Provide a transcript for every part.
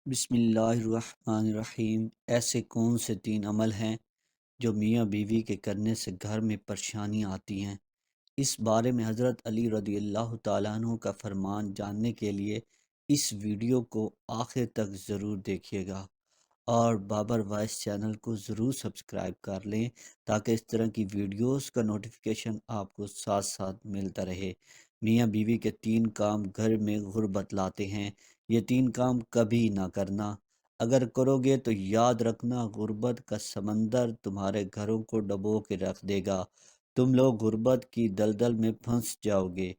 بسم اللہ الرحمن الرحیم۔ ایسے کون سے تین عمل ہیں جو میاں بیوی کے کرنے سے گھر میں پریشانیاں آتی ہیں؟ اس بارے میں حضرت علی رضی اللہ تعالیٰ عنہ کا فرمان جاننے کے لیے اس ویڈیو کو آخر تک ضرور دیکھیے گا، اور بابر وائس چینل کو ضرور سبسکرائب کر لیں تاکہ اس طرح کی ویڈیوز کا نوٹیفیکیشن آپ کو ساتھ ساتھ ملتا رہے۔ میاں بیوی کے تین کام گھر میں غربت لاتے ہیں۔ یہ تین کام کبھی نہ کرنا، اگر کرو گے تو یاد رکھنا غربت کا سمندر تمہارے گھروں کو ڈبو کے رکھ دے گا۔ تم لوگ غربت کی دلدل میں پھنس جاؤ گے،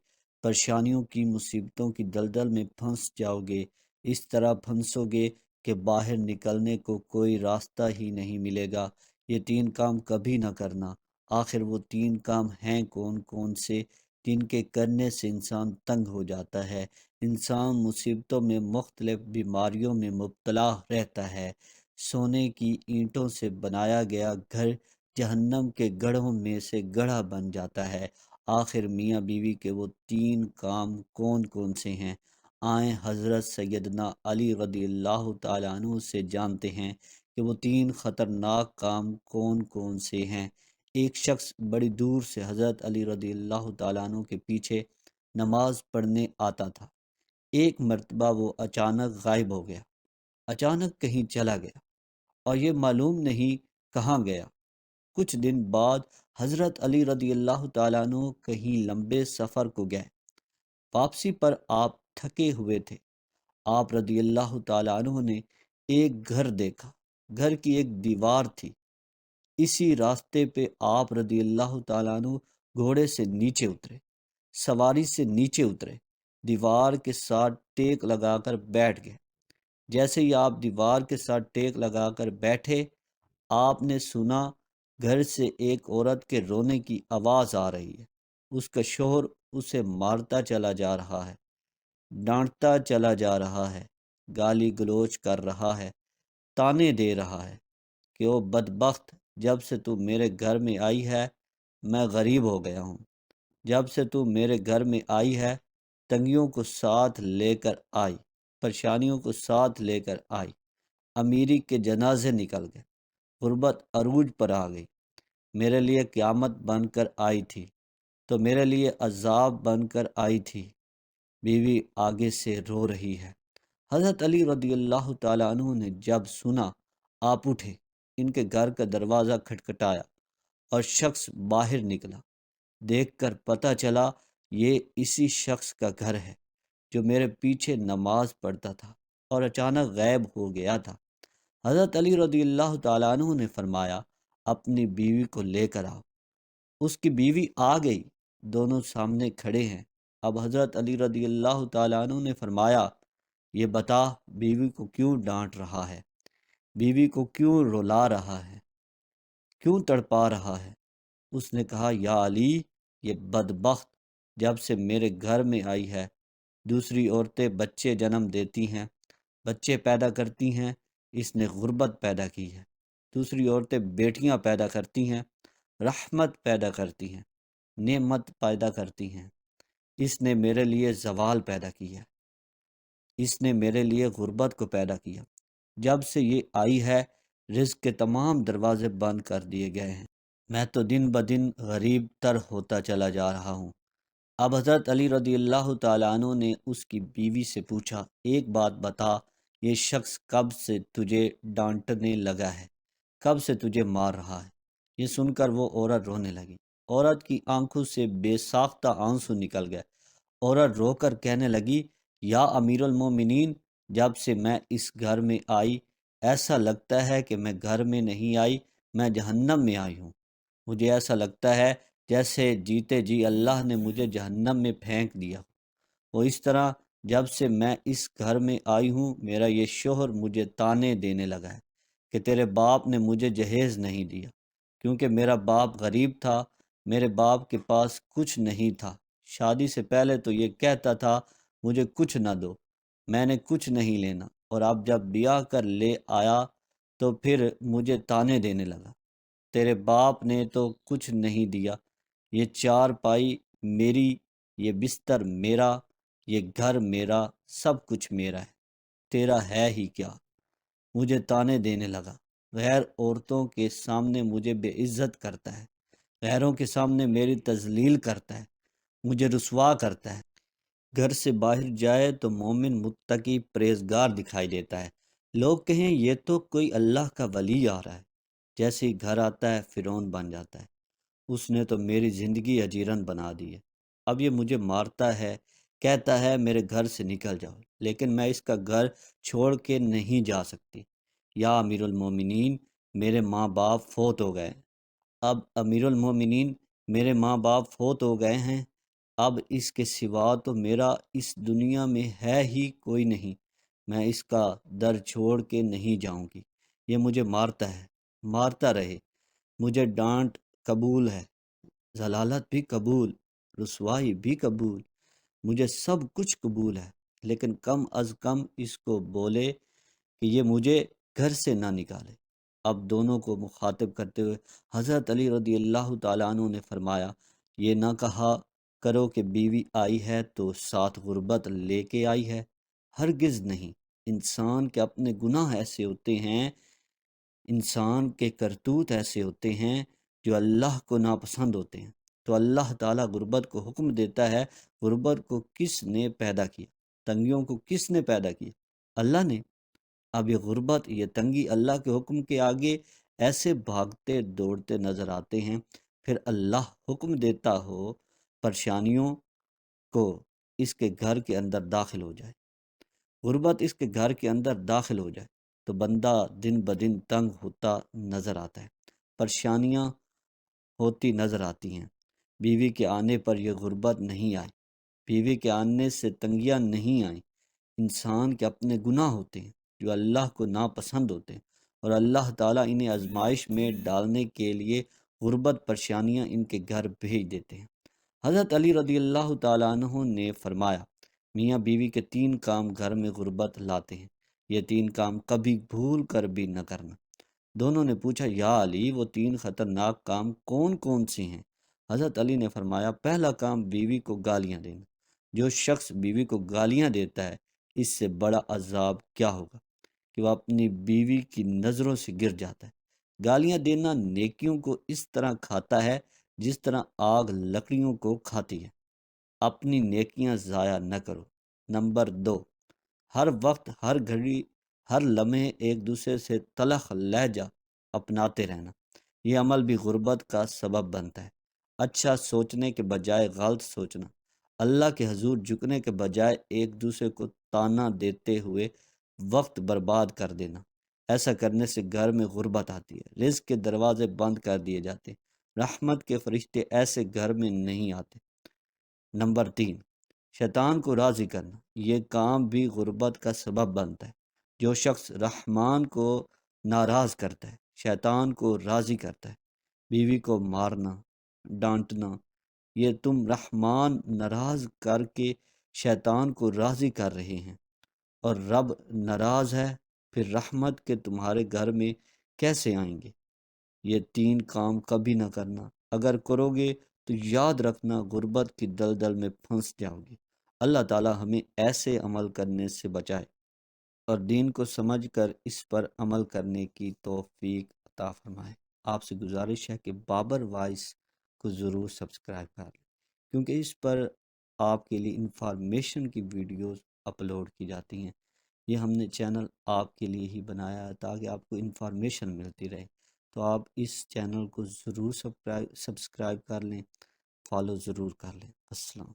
پریشانیوں کی مصیبتوں کی دلدل میں پھنس جاؤ گے، اس طرح پھنسو گے کہ باہر نکلنے کو کوئی راستہ ہی نہیں ملے گا۔ یہ تین کام کبھی نہ کرنا۔ آخر وہ تین کام ہیں کون کون سے جن کے کرنے سے انسان تنگ ہو جاتا ہے، انسان مصیبتوں میں، مختلف بیماریوں میں مبتلا رہتا ہے؟ سونے کی اینٹوں سے بنایا گیا گھر جہنم کے گڑھوں میں سے گڑھا بن جاتا ہے۔ آخر میاں بیوی کے وہ تین کام کون کون سے ہیں؟ آئیں حضرت سیدنا علی رضی اللہ تعالیٰ عنہ سے جانتے ہیں کہ وہ تین خطرناک کام کون کون سے ہیں۔ ایک شخص بڑی دور سے حضرت علی رضی اللہ تعالیٰ عنہ کے پیچھے نماز پڑھنے آتا تھا۔ ایک مرتبہ وہ اچانک غائب ہو گیا، اچانک کہیں چلا گیا، اور یہ معلوم نہیں کہاں گیا۔ کچھ دن بعد حضرت علی رضی اللہ تعالیٰ عنہ کہیں لمبے سفر کو گئے۔ واپسی پر آپ تھکے ہوئے تھے۔ آپ رضی اللہ تعالیٰ عنہ نے ایک گھر دیکھا، گھر کی ایک دیوار تھی۔ اسی راستے پہ آپ رضی اللہ تعالیٰ عنہ گھوڑے سے نیچے اترے، سواری سے نیچے اترے، دیوار کے ساتھ ٹیک لگا کر بیٹھ گئے۔ جیسے ہی آپ دیوار کے ساتھ ٹیک لگا کر بیٹھے، آپ نے سنا گھر سے ایک عورت کے رونے کی آواز آ رہی ہے۔ اس کا شوہر اسے مارتا چلا جا رہا ہے، ڈانٹتا چلا جا رہا ہے، گالی گلوچ کر رہا ہے، تانے دے رہا ہے کہ او بدبخت، جب سے تو میرے گھر میں آئی ہے میں غریب ہو گیا ہوں۔ جب سے تو میرے گھر میں آئی ہے تنگیوں کو ساتھ لے کر آئی، پریشانیوں کو ساتھ لے کر آئی، امیری کے جنازے نکل گئے، غربت عروج پر آ گئی، میرے لیے قیامت بن کر آئی تھی تو میرے لیے عذاب بن کر آئی تھی۔ بیوی آگے سے رو رہی ہے۔ حضرت علی رضی اللہ تعالیٰ عنہ نے جب سنا، آپ اٹھے، ان کے گھر کا دروازہ کھٹکھٹایا اور شخص باہر نکلا۔ دیکھ کر پتہ چلا یہ اسی شخص کا گھر ہے جو میرے پیچھے نماز پڑھتا تھا اور اچانک غائب ہو گیا تھا۔ حضرت علی رضی اللہ تعالیٰ عنہ نے فرمایا، اپنی بیوی کو لے کر آؤ۔ اس کی بیوی آ گئی، دونوں سامنے کھڑے ہیں۔ اب حضرت علی رضی اللہ تعالیٰ عنہ نے فرمایا، یہ بتا بیوی کو کیوں ڈانٹ رہا ہے، بیوی کو کیوں رلا رہا ہے، کیوں تڑپا رہا ہے؟ اس نے کہا، یا علی، یہ بدبخت جب سے میرے گھر میں آئی ہے دوسری عورتیں بچے جنم دیتی ہیں، بچے پیدا کرتی ہیں، اس نے غربت پیدا کی ہے۔ دوسری عورتیں بیٹیاں پیدا کرتی ہیں، رحمت پیدا کرتی ہیں، نعمت پیدا کرتی ہیں، اس نے میرے لیے زوال پیدا کیا، اس نے میرے لیے غربت کو پیدا کیا۔ جب سے یہ آئی ہے رزق کے تمام دروازے بند کر دیے گئے ہیں، میں تو دن بدن غریب تر ہوتا چلا جا رہا ہوں۔ اب حضرت علی رضی اللہ تعالیٰ عنہ نے اس کی بیوی سے پوچھا، ایک بات بتا، یہ شخص کب سے تجھے ڈانٹنے لگا ہے، کب سے تجھے مار رہا ہے؟ یہ سن کر وہ عورت رونے لگی۔ عورت کی آنکھوں سے بے ساختہ آنسو نکل گئے۔ عورت رو کر کہنے لگی، یا امیر المومنین، جب سے میں اس گھر میں آئی ایسا لگتا ہے کہ میں گھر میں نہیں آئی، میں جہنم میں آئی ہوں۔ مجھے ایسا لگتا ہے جیسے جیتے جی اللہ نے مجھے جہنم میں پھینک دیا۔ وہ اس طرح جب سے میں اس گھر میں آئی ہوں میرا یہ شوہر مجھے تانے دینے لگا ہے کہ تیرے باپ نے مجھے جہیز نہیں دیا، کیونکہ میرا باپ غریب تھا، میرے باپ کے پاس کچھ نہیں تھا۔ شادی سے پہلے تو یہ کہتا تھا مجھے کچھ نہ دو، میں نے کچھ نہیں لینا، اور اب جب بیاہ کر لے آیا تو پھر مجھے تانے دینے لگا، تیرے باپ نے تو کچھ نہیں دیا، یہ چار پائی میری، یہ بستر میرا، یہ گھر میرا، سب کچھ میرا ہے۔ تیرا ہے ہی کیا، مجھے طعنے دینے لگا، غیر عورتوں کے سامنے مجھے بے عزت کرتا ہے، غیروں کے سامنے میری تذلیل کرتا ہے، مجھے رسوا کرتا ہے۔ گھر سے باہر جائے تو مومن متقی پرہیزگار دکھائی دیتا ہے، لوگ کہیں یہ تو کوئی اللہ کا ولی آ رہا ہے، جیسے ہی گھر آتا ہے فرعون بن جاتا ہے۔ اس نے تو میری زندگی اجیرن بنا دی ہے، اب یہ مجھے مارتا ہے، کہتا ہے میرے گھر سے نکل جاؤ، لیکن میں اس کا گھر چھوڑ کے نہیں جا سکتی۔ یا امیر المومنین، میرے ماں باپ فوت ہو گئے، اب امیر المومنین میرے ماں باپ فوت ہو گئے ہیں، اب اس کے سوا تو میرا اس دنیا میں ہے ہی کوئی نہیں، میں اس کا در چھوڑ کے نہیں جاؤں گی۔ یہ مجھے مارتا ہے، مارتا رہے، مجھے ڈانٹ قبول ہے، ضلالت بھی قبول، رسوائی بھی قبول، مجھے سب کچھ قبول ہے، لیکن کم از کم اس کو بولے کہ یہ مجھے گھر سے نہ نکالے۔ اب دونوں کو مخاطب کرتے ہوئے حضرت علی رضی اللہ تعالیٰ عنہ نے فرمایا، یہ نہ کہا کرو کہ بیوی آئی ہے تو ساتھ غربت لے کے آئی ہے، ہرگز نہیں۔ انسان کے اپنے گناہ ایسے ہوتے ہیں، انسان کے کرتوت ایسے ہوتے ہیں جو اللہ کو ناپسند ہوتے ہیں، تو اللہ تعالیٰ غربت کو حکم دیتا ہے۔ غربت کو کس نے پیدا کیا؟ تنگیوں کو کس نے پیدا کیا؟ اللہ نے۔ اب یہ غربت، یہ تنگی اللہ کے حکم کے آگے ایسے بھاگتے دوڑتے نظر آتے ہیں، پھر اللہ حکم دیتا ہو پریشانیوں کو اس کے گھر کے اندر داخل ہو جائے، غربت اس کے گھر کے اندر داخل ہو جائے تو بندہ دن بدن تنگ ہوتا نظر آتا ہے، پریشانیاں ہوتی نظر آتی ہیں۔ بیوی کے آنے پر یہ غربت نہیں آئی، بیوی کے آنے سے تنگیاں نہیں آئیں، انسان کے اپنے گناہ ہوتے ہیں جو اللہ کو ناپسند ہوتے ہیں، اور اللہ تعالیٰ انہیں آزمائش میں ڈالنے کے لیے غربت پریشانیاں ان کے گھر بھیج دیتے ہیں۔ حضرت علی رضی اللہ تعالیٰ عنہ نے فرمایا، میاں بیوی کے 3 کام گھر میں غربت لاتے ہیں، یہ 3 کام کبھی بھول کر بھی نہ کرنا۔ دونوں نے پوچھا، یا علی وہ 3 خطرناک کام کون کون سے ہیں؟ حضرت علی نے فرمایا، پہلا کام بیوی کو گالیاں دینا، جو شخص بیوی کو گالیاں دیتا ہے اس سے بڑا عذاب کیا ہوگا کہ وہ اپنی بیوی کی نظروں سے گر جاتا ہے۔ گالیاں دینا نیکیوں کو اس طرح کھاتا ہے جس طرح آگ لکڑیوں کو کھاتی ہے۔ اپنی نیکیاں ضائع نہ کرو۔ نمبر 2، ہر وقت، ہر گھڑی، ہر لمحے ایک دوسرے سے تلخ لہجہ اپناتے رہنا، یہ عمل بھی غربت کا سبب بنتا ہے۔ اچھا سوچنے کے بجائے غلط سوچنا، اللہ کے حضور جھکنے کے بجائے ایک دوسرے کو تانا دیتے ہوئے وقت برباد کر دینا، ایسا کرنے سے گھر میں غربت آتی ہے، رزق کے دروازے بند کر دیے جاتے ہیں، رحمت کے فرشتے ایسے گھر میں نہیں آتے۔ نمبر 3، شیطان کو راضی کرنا، یہ کام بھی غربت کا سبب بنتا ہے۔ جو شخص رحمان کو ناراض کرتا ہے شیطان کو راضی کرتا ہے۔ بیوی کو مارنا، ڈانٹنا، یہ تم رحمان ناراض کر کے شیطان کو راضی کر رہے ہیں، اور رب ناراض ہے، پھر رحمت کے تمہارے گھر میں کیسے آئیں گے؟ یہ 3 کام کبھی نہ کرنا، اگر کرو گے تو یاد رکھنا غربت کی دلدل میں پھنس جاؤ گے۔ اللہ تعالی ہمیں ایسے عمل کرنے سے بچائے اور دین کو سمجھ کر اس پر عمل کرنے کی توفیق عطا فرمائے۔ آپ سے گزارش ہے کہ بابر وائس کو ضرور سبسکرائب کر لیں، کیونکہ اس پر آپ کے لیے انفارمیشن کی ویڈیوز اپلوڈ کی جاتی ہیں۔ یہ ہم نے چینل آپ کے لیے ہی بنایا ہے تاکہ آپ کو انفارمیشن ملتی رہے، تو آپ اس چینل کو ضرور سبسکرائب کر لیں، فالو ضرور کر لیں۔ السلام۔